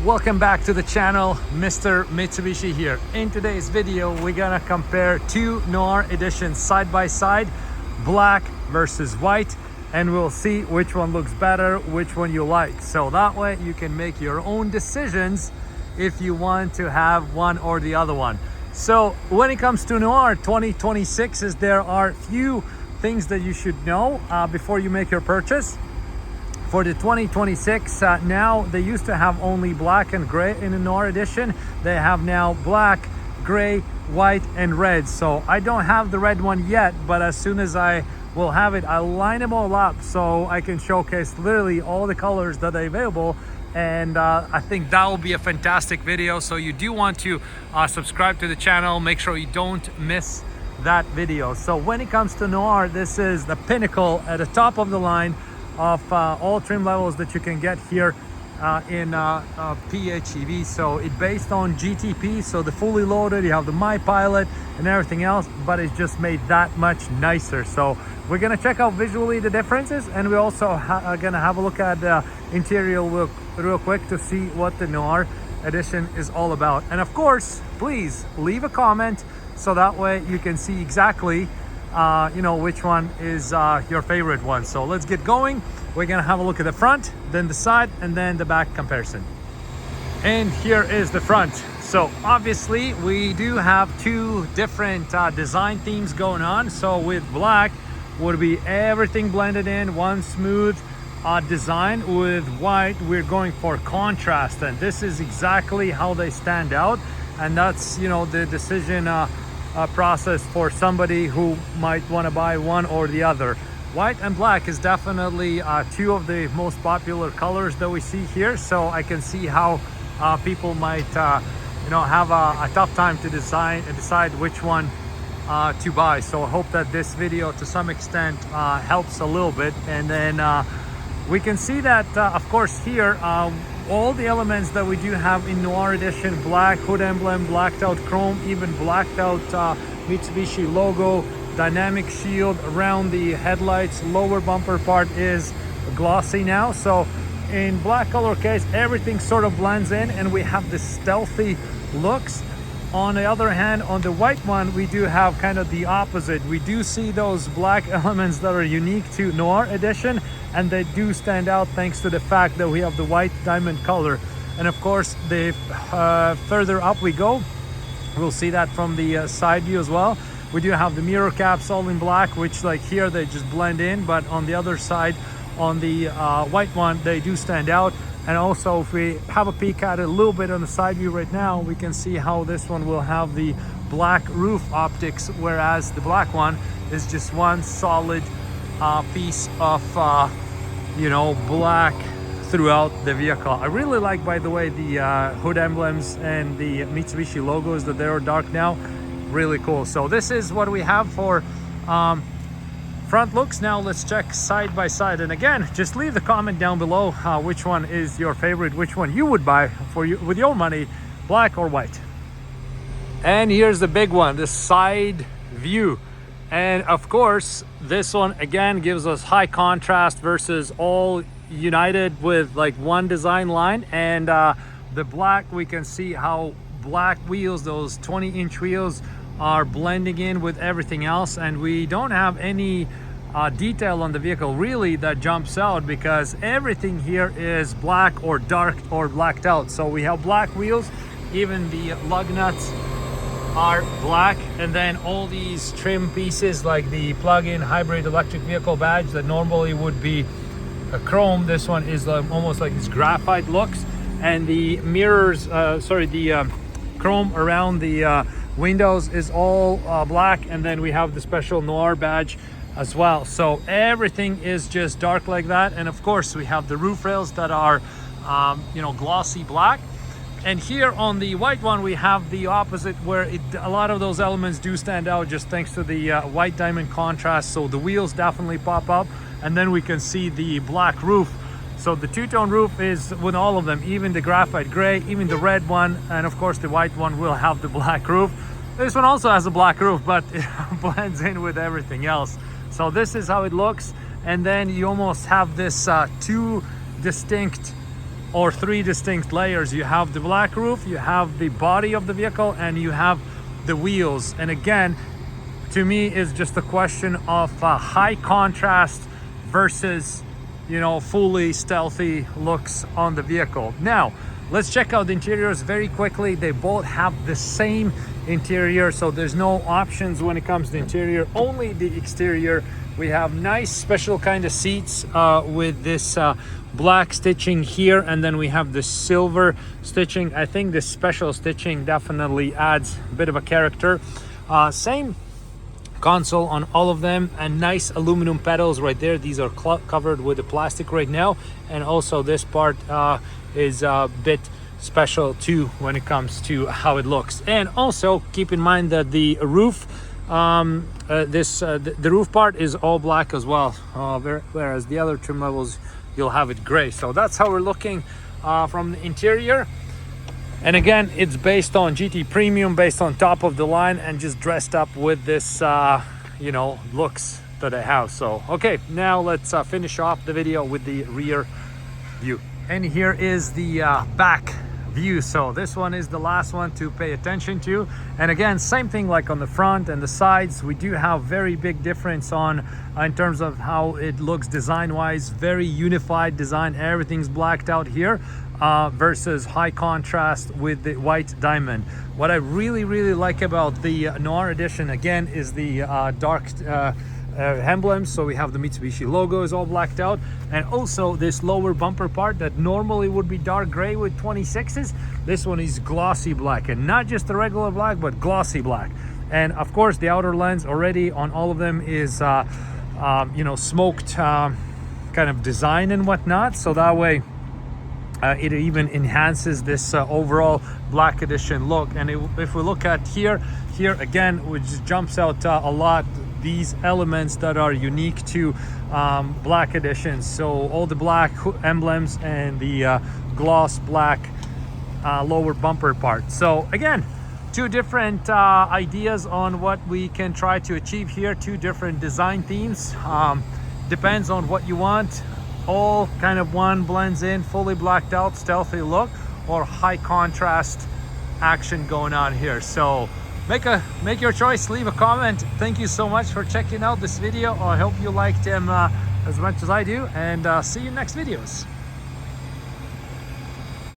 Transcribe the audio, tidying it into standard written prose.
Welcome back to the channel. Mr. Mitsubishi here. In today's video we're gonna compare two Noir editions side by side, black versus white, and we'll see which one looks better, which one you like, so that way you can make your own decisions if you want to have one or the other one. So when it comes to Noir 2026, there are few things that you should know before you make your purchase. For the 2026, now they used to have only black and gray in the Noir edition. They have now black, gray, white, and red. So I don't have the red one yet, but as soon as I will have it, I'll line them all up so I can showcase literally all the colors that are available. And I think that will be a fantastic video. So you do want to subscribe to the channel. Make sure you don't miss that video. So when it comes to Noir, this is the pinnacle at the top of the line of all trim levels that you can get here in PHEV. So it's based on GTP, so the fully loaded, you have the My Pilot and everything else, but it's just made that much nicer. So we're gonna check out visually the differences, and we're also gonna have a look at the interior real quick to see what the Noir edition is all about. And of course, please leave a comment so that way you can see exactly you know which one is your favorite one. So let's get going. We're gonna have a look at the front, then the side, and then the back comparison. And here is the front. So obviously we do have two different design themes going on. So with black would be everything blended in one smooth design. With white we're going for contrast, and this is exactly how they stand out, and that's, you know, the decision process for somebody who might want to buy one or the other. White and black is definitely two of the most popular colors that we see here, so I can see how people might you know, have a tough time to decide which one to buy. So I hope that this video to some extent helps a little bit. And then we can see that of course here all the elements that we do have in Noir edition: black hood emblem, blacked out chrome, even blacked out Mitsubishi logo, dynamic shield around the headlights, lower bumper part is glossy now. So in black color case everything sort of blends in and we have this stealthy looks. On the other hand, on the white one we do have kind of the opposite. We do see those black elements that are unique to Noir edition, and they do stand out thanks to the fact that we have the white diamond color. And of course the further up we go, we'll see that from the side view as well. We do have the mirror caps all in black, which like here they just blend in, but on the other side, on the white one, they do stand out. And also if we have a peek at it a little bit on the side view right now, we can see how this one will have the black roof optics, whereas the black one is just one solid piece of you know, black throughout the vehicle. I really like, by the way, the hood emblems and the Mitsubishi logos that they are dark now. Really cool. So this is what we have for front looks. Now let's check side by side, and again, just leave the comment down below which one is your favorite, which one you would buy for you with your money, black or white. And here's the big one, the side view. And of course this one again gives us high contrast versus all united with like one design line. And the black, we can see how black wheels, those 20-inch wheels, are blending in with everything else, and we don't have any detail on the vehicle really that jumps out because everything here is black or dark or blacked out. So we have black wheels, even the lug nuts are black, and then all these trim pieces like the plug-in hybrid electric vehicle badge that normally would be a chrome, this one is almost like this graphite looks. And the mirrors, the chrome around the windows is all black, and then we have the special Noir badge as well. So everything is just dark like that. And of course we have the roof rails that are you know, glossy black. And here on the white one we have the opposite, where a lot of those elements do stand out just thanks to the white diamond contrast. So the wheels definitely pop up, and then we can see the black roof. So the two-tone roof is with all of them, even the graphite gray, even the red one, and of course the white one will have the black roof. This one also has a black roof, but it blends in with everything else. So this is how it looks. And then you almost have this two distinct or three distinct layers. You have the black roof, you have the body of the vehicle, and you have the wheels. And again, to me, it's just a question of high contrast versus, you know, fully stealthy looks on the vehicle. Now, let's check out the interiors very quickly. They both have the same interior, so there's no options when it comes to interior, only the exterior. We have nice special kind of seats with this black stitching here, and then we have the silver stitching. I think this special stitching definitely adds a bit of a character. Same console on all of them, and nice aluminum pedals right there. These are covered with the plastic right now, and also this part is a bit special too when it comes to how it looks. And also keep in mind that the roof, the roof part is all black as well, whereas the other trim levels you'll have it gray. So that's how we're looking from the interior. And again, it's based on GT Premium, based on top of the line, and just dressed up with this you know, looks that I have. So okay, now let's finish off the video with the rear view. And here is the back view. So this one is the last one to pay attention to. And again, same thing like on the front and the sides. We do have very big difference on in terms of how it looks design wise. Very unified design, everything's blacked out here versus high contrast with the white diamond. What I really like about the Noir edition again is the dark emblems. So we have the Mitsubishi logo is all blacked out, and also this lower bumper part that normally would be dark gray with 26s, this one is glossy black, and not just the regular black but glossy black. And of course the outer lens already on all of them is you know, smoked kind of design and whatnot, so that way it even enhances this overall black edition look. And if we look at here again, which jumps out a lot, these elements that are unique to black editions. So all the black emblems and the gloss black lower bumper part. So again, two different ideas on what we can try to achieve here, two different design themes. Depends on what you want. All kind of one blends in, fully blacked out stealthy look, or high contrast action going on here. So make your choice, leave a comment. Thank you so much for checking out this video. I hope you liked him as much as I do, and see you in next videos.